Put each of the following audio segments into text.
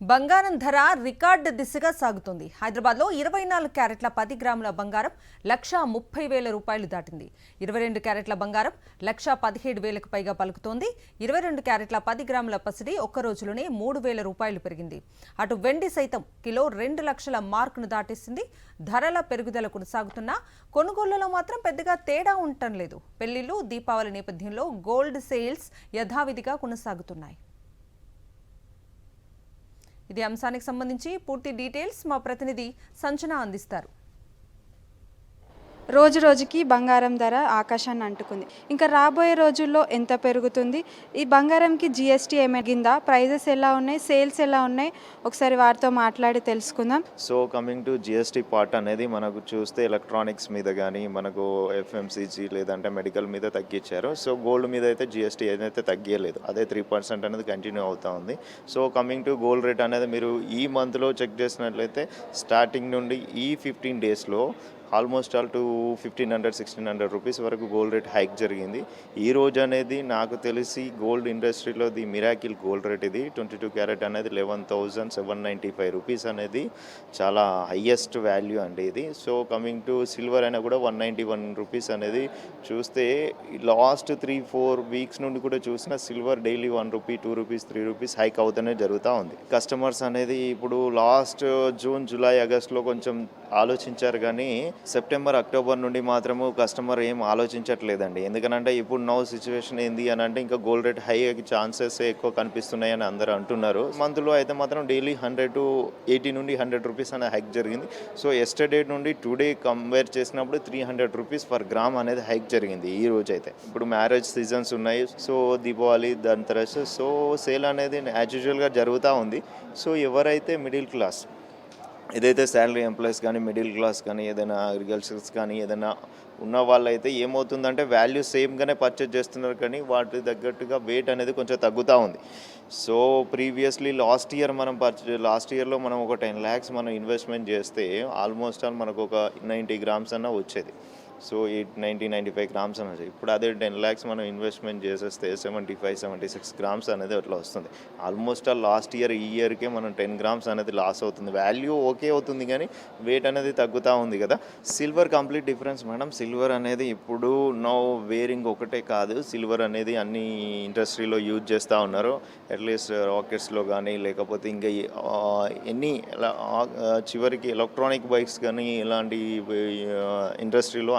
బంగారం ధర రికార్డు దిశగా సాగుతుంది. హైదరాబాద్లో 24 క్యారెట్ల 10 గ్రాముల బంగారం 1,30,000 రూపాయలు దాటింది. 22 క్యారెట్ల బంగారం 1,17,000కు పైగా పలుకుతోంది. 22 క్యారెట్ల 10 గ్రాముల పసిడి ఒక్క రోజులోనే 3,000 రూపాయలు పెరిగింది. అటు వెండి సైతం కిలో 2 లక్షల మార్కును దాటేసింది. ధరల పెరుగుదల కొనసాగుతున్నా కొనుగోళ్లలో మాత్రం పెద్దగా తేడా ఉండటం లేదు. పెళ్లిళ్లు, దీపావళి నేపథ్యంలో గోల్డ్ సేల్స్ యథావిధిగా కొనసాగుతున్నాయి. ఇదే అంశానికి సంబంధించి పూర్తి డీటెయిల్స్ మా ప్రతినిధి సంచన అందిస్తారు. రోజు రోజుకి బంగారం ధర ఆకాశాన్ని అంటుకుంది. ఇంకా రాబోయే రోజుల్లో ఎంత పెరుగుతుంది, ఈ బంగారంకి జిఎస్టీ ఏమగిందా, ప్రైజెస్ ఎలా ఉన్నాయి, సేల్స్ ఎలా ఉన్నాయి, ఒకసారి వారితో మాట్లాడి తెలుసుకుందాం. So coming to GST part అనేది మనకు చూస్తే ఎలక్ట్రానిక్స్ మీద కానీ మనకు ఎఫ్ఎంసీజీ లేదంటే మెడికల్ మీద తగ్గించారు. సో గోల్డ్ మీద అయితే జిఎస్టీ ఏదైతే తగ్గలేదు, అదే 3% అనేది కంటిన్యూ అవుతూ ఉంది. So coming to gold rate అనేది మీరు ఈ మంత్లో చెక్ చేసినట్లయితే స్టార్టింగ్ నుండి ఈ 15 డేస్లో ఆల్మోస్ట్ ఆల్ టు 1,500-1,600 రూపీస్ వరకు గోల్డ్ రేట్ హైక్ జరిగింది. ఈ రోజు అనేది నాకు తెలిసి గోల్డ్ ఇండస్ట్రీలో ది మిరాకిల్ గోల్డ్ రేట్ ఇది 22 క్యారెట్ అనేది 11,795 రూపీస్ అనేది చాలా హయ్యెస్ట్ వాల్యూ అండి ఇది. సో కమింగ్ టు సిల్వర్ అయినా కూడా 191 రూపీస్ అనేది చూస్తే లాస్ట్ 3-4 వీక్స్ నుండి కూడా చూసిన silver daily 1 rupee, 2 rupees, 3 rupees hike అవుతూనే జరుగుతూ ఉంది. కస్టమర్స్ అనేది ఇప్పుడు లాస్ట్ జూన్, జూలై, ఆగస్ట్లో కొంచెం ఆలోచించారు, కానీ సెప్టెంబర్, అక్టోబర్ నుండి మాత్రము కస్టమర్ ఏం ఆలోచించట్లేదండి. ఎందుకంటే ఇప్పుడు నౌ సిచ్యువేషన్ ఏంది అని అంటే ఇంకా గోల్డ్ రేట్ హై అయ్యే ఛాన్సెస్ ఎక్కువ కనిపిస్తున్నాయి అని అందరూ అంటున్నారు. మంత్లో అయితే మాత్రం డైలీ 180 నుండి 100 రూపీస్ అనేది హైక్ జరిగింది. సో ఎస్టర్డే నుండి టుడే కంపేర్ చేసినప్పుడు 300 రూపీస్ పర్ గ్రామ్ అనేది హైక్ జరిగింది ఈ రోజు అయితే. ఇప్పుడు మ్యారేజ్ సీజన్స్ ఉన్నాయి, so Deepavali, Dhanteras, so sale అనేది యాజ్ యూజువల్గా జరుగుతూ ఉంది. సో ఎవరైతే మిడిల్ క్లాస్, ఏదైతే శాలరీ ఎంప్లాయీస్ కానీ, మిడిల్ క్లాస్ కానీ, ఏదైనా అగ్రికల్చర్స్ కానీ ఏదైనా ఉన్న వాళ్ళైతే ఏమవుతుందంటే వాల్యూ సేమ్గానే పర్చేజ్ చేస్తున్నారు, కానీ వాటి తగ్గట్టుగా వెయిట్ అనేది కొంచెం తగ్గుతూ ఉంది. సో ప్రీవియస్లీ లాస్ట్ ఇయర్లో మనం ఒక 10 lakhs మనం ఇన్వెస్ట్మెంట్ చేస్తే ఆల్మోస్ట్ ఆల్ మనకు ఒక 90 grams అన్న వచ్చేది. సో 90-95 grams అని వచ్చేది. ఇప్పుడు అదే 10 lakhs మనం ఇన్వెస్ట్మెంట్ చేసేస్తే 75-76 grams అనేది అట్లా వస్తుంది. ఆల్మోస్ట్ ఆల్ లాస్ట్ ఇయర్, ఈ ఇయర్కే మనం 10 grams అనేది లాస్ అవుతుంది. వాల్యూ ఓకే అవుతుంది, కానీ వెయిట్ అనేది తగ్గుతూ ఉంది కదా. Silver complete difference madam. Silver అనేది ఇప్పుడు నో వేరింగ్ ఒకటే కాదు, సిల్వర్ అనేది అన్ని ఇండస్ట్రీలో యూజ్ చేస్తూ ఉన్నారు. అట్లీస్ట్ రాకెట్స్లో కానీ, లేకపోతే ఇంకా ఎన్ని చివరికి ఎలక్ట్రానిక్ బైక్స్ కానీ ఇలాంటి ఇండస్ట్రీలో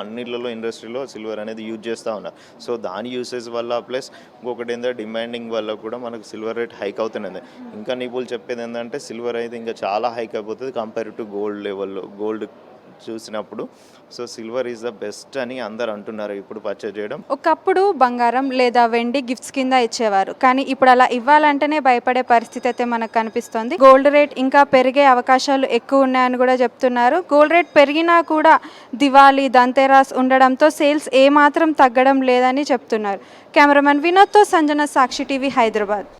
సిల్వర్ అనేది యూజ్ చేస్తూ ఉన్నారు. సో దాని యూసేజ్ వల్ల ప్లస్ ఇంకొకటి ఏంటంటే డిమాండింగ్ వల్ల కూడా మనకు సిల్వర్ రేట్ హైక్ అవుతున్నది. ఇంకా నిపుణులు చెప్పేది ఏంటంటే సిల్వర్ అయితే ఇంకా చాలా హైక్ అయిపోతుంది కంపేర్ టు గోల్డ్ లెవెల్లో. గోల్డ్ చూసినప్పుడు so silver is the best అని అందరు అంటున్నారు ఇప్పుడు పర్చేజ్ చేయడం. ఒకప్పుడు బంగారం లేదా వెండి గిఫ్ట్స్ కింద ఇచ్చేవారు, కానీ ఇప్పుడు అలా ఇవ్వాలంటేనే భయపడే పరిస్థితి అయితే మనకు కనిపిస్తుంది. గోల్డ్ రేట్ ఇంకా పెరిగే అవకాశాలు ఎక్కువ ఉన్నాయని కూడా చెప్తున్నారు. గోల్డ్ రేట్ పెరిగినా కూడా దివాళీ, ధన్తెరస్ ఉండడంతో సేల్స్ ఏమాత్రం తగ్గడం లేదని చెప్తున్నారు. కెమెరామెన్ వినోద్తో సంజన, సాక్షి టీవీ, హైదరాబాద్.